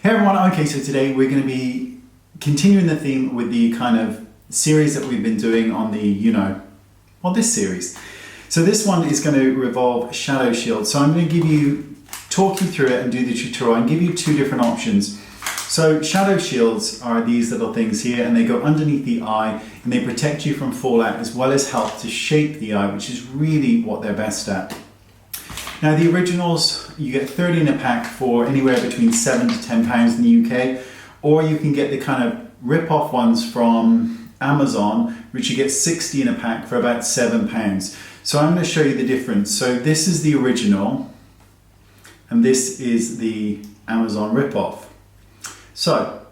Hey everyone, okay, so today we're going to be continuing the theme with the kind of series that we've been doing on the, this series. So this one is going to revolve shadow shield. So I'm going to talk you through it and do the tutorial and give you two different options. So shadow shields are these little things here, and they go underneath the eye and they protect you from fallout as well as help to shape the eye, which is really what they're best at. Now the originals, you get 30 in a pack for anywhere between £7 to £10 in the UK, or you can get the kind of rip-off ones from Amazon, which you get 60 in a pack for about £7. So I'm going to show you the difference. So this is the original, and this is the Amazon rip-off. So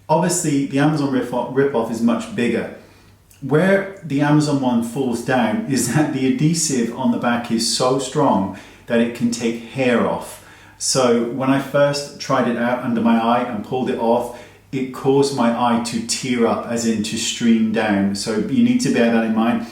obviously the Amazon rip-off is much bigger. Where the Amazon one falls down is that the adhesive on the back is so strong that it can take hair off. So when I first tried it out under my eye and pulled it off, it caused my eye to tear up, as in to stream down. So you need to bear that in mind.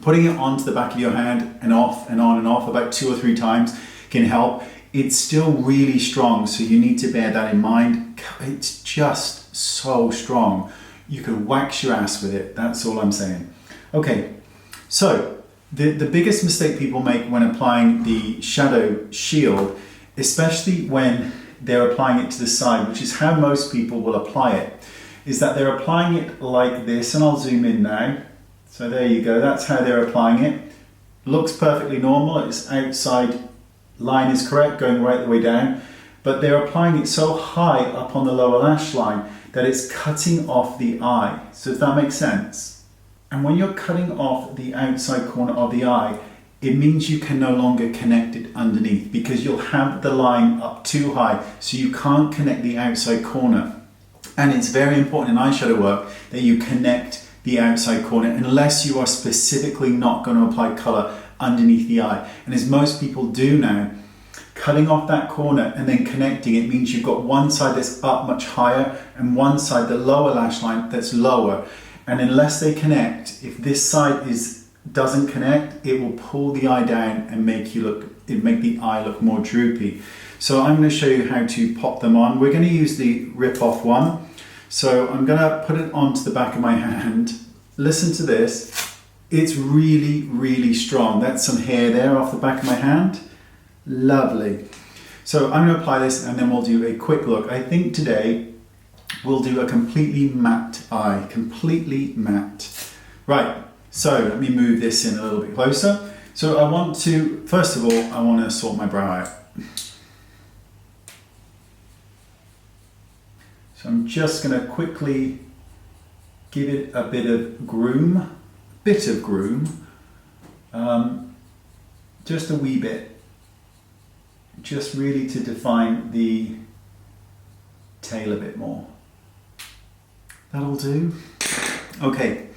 Putting it onto the back of your hand and off and on and off about 2 or 3 times can help. It's still really strong, so you need to bear that in mind. It's just so strong. You could wax your ass with it, that's all I'm saying. Okay, so the biggest mistake people make when applying the shadow shield, especially when they're applying it to the side, which is how most people will apply it, is that they're applying it like this, and I'll zoom in now. So there you go, that's how they're applying it. Looks perfectly normal, its outside line is correct, going right the way down, but they're applying it so high up on the lower lash line that it's cutting off the eye. So if that makes sense. And when you're cutting off the outside corner of the eye, it means you can no longer connect it underneath, because you'll have the line up too high, so you can't connect the outside corner. And it's very important in eyeshadow work that you connect the outside corner, unless you are specifically not going to apply colour underneath the eye. And as most people do now, cutting off that corner and then connecting it means you've got one side that's up much higher and one side, the lower lash line, that's lower. And unless they connect, if this side doesn't connect, it will pull the eye down and make the eye look more droopy. So I'm going to show you how to pop them on. We're going to use the rip-off one. So I'm going to put it onto the back of my hand. Listen to this. It's really, really strong. That's some hair there off the back of my hand. Lovely. So I'm going to apply this and then we'll do a quick look. I think today we'll do a completely matte eye, completely matte. Right, so let me move this in a little bit closer. So I want to, first of all, I want to sort my brow out. So I'm just going to quickly give it a bit of groom, just a wee bit. Just really to define the tail a bit more. That'll do. Okay,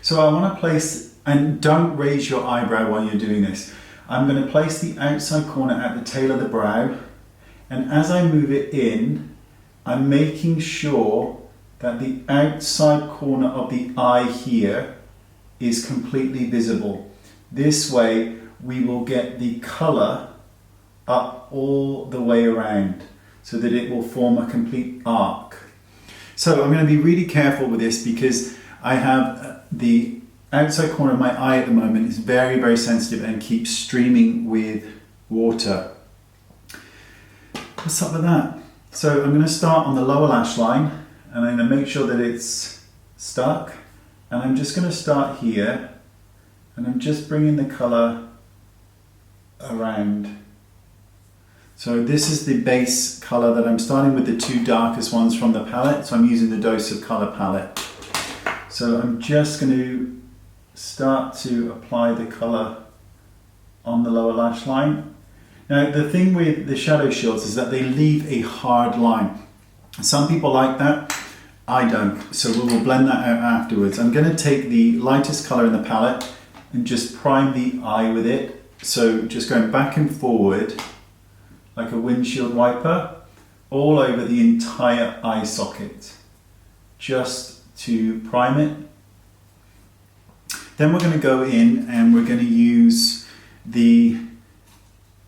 so I want to place, and don't raise your eyebrow while you're doing this. I'm going to place the outside corner at the tail of the brow, and as I move it in, I'm making sure that the outside corner of the eye here is completely visible. This way we will get the colour up all the way around so that it will form a complete arc. So I'm going to be really careful with this because I have the outside corner of my eye at the moment is very, very sensitive and keeps streaming with water. What's up with that? So I'm going to start on the lower lash line and I'm going to make sure that it's stuck, and I'm just going to start here and I'm just bringing the colour around. So this is the base colour that I'm starting with, the 2 darkest ones from the palette. So I'm using the Dose of Colour palette. So I'm just going to start to apply the colour on the lower lash line. Now the thing with the shadow shields is that they leave a hard line. Some people like that, I don't. So we will blend that out afterwards. I'm going to take the lightest colour in the palette and just prime the eye with it. So just going back and forward like a windshield wiper, all over the entire eye socket, just to prime it. Then we're going to go in and we're going to use the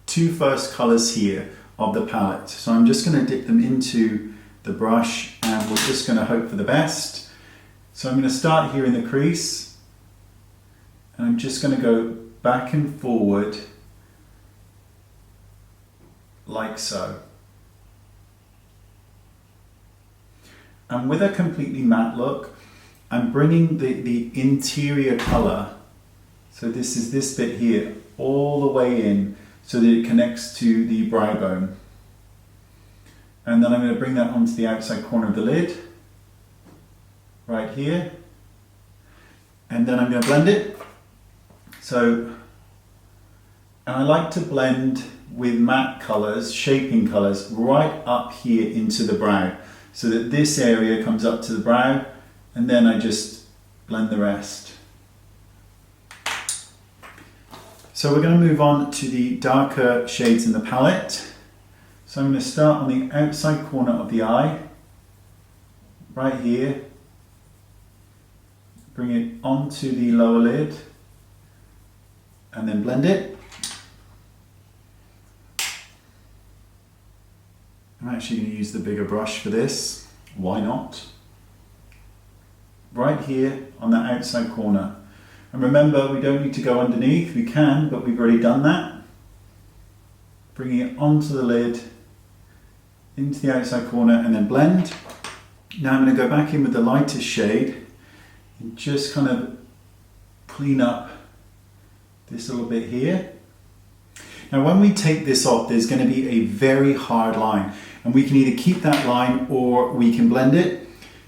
2 first colours here of the palette. So I'm just going to dip them into the brush and we're just going to hope for the best. So I'm going to start here in the crease and I'm just going to go back and forward like so. And with a completely matte look, I'm bringing the interior color, so this is this bit here, all the way in so that it connects to the brow bone. And then I'm going to bring that onto the outside corner of the lid, right here. And then I'm going to blend it. So, and I like to blend with matte colors, shaping colors, right up here into the brow, so that this area comes up to the brow, and then I just blend the rest. So we're going to move on to the darker shades in the palette. So I'm going to start on the outside corner of the eye, right here. Bring it onto the lower lid, and then blend it. I'm actually going to use the bigger brush for this. Why not? Right here on the outside corner. And remember, we don't need to go underneath. We can, but we've already done that. Bringing it onto the lid, into the outside corner, and then blend. Now I'm going to go back in with the lightest shade and just kind of clean up this little bit here. Now when we take this off, there's going to be a very hard line, and we can either keep that line or we can blend it.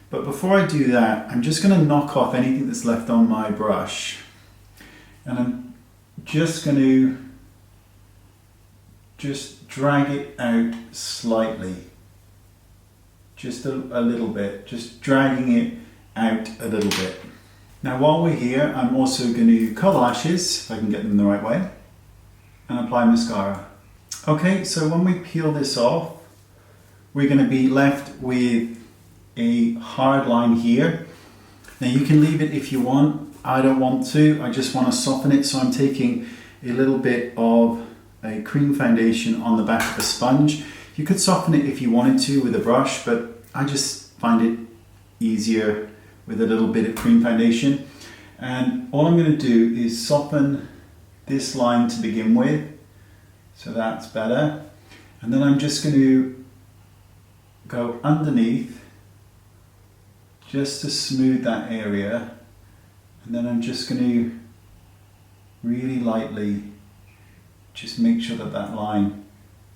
But before I do that, I'm just going to knock off anything that's left on my brush, and I'm just going to just drag it out slightly, just a little bit, just dragging it out a little bit. Now while we're here, I'm also going to curl the lashes, if I can get them the right way, and apply mascara. Okay, so when we peel this off, we're going to be left with a hard line here. Now you can leave it if you want. I don't want to, I just want to soften it, so I'm taking a little bit of a cream foundation on the back of a sponge. You could soften it if you wanted to with a brush, but I just find it easier with a little bit of cream foundation. And all I'm going to do is soften this line to begin with, so that's better. And then I'm just going to go underneath just to smooth that area, and then I'm just going to really lightly just make sure that that line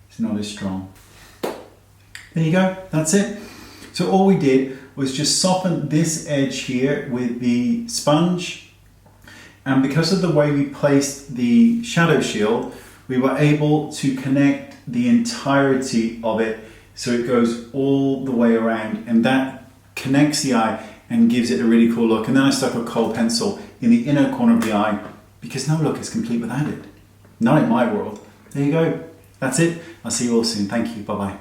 is not as strong. There you go, that's it. So all we did was just soften this edge here with the sponge, and because of the way we placed the shadow shield, we were able to connect the entirety of it so it goes all the way around, and that connects the eye and gives it a really cool look. And then I stuck a kohl pencil in the inner corner of the eye, because no look is complete without it. Not in my world. There you go. That's it. I'll see you all soon. Thank you. Bye-bye.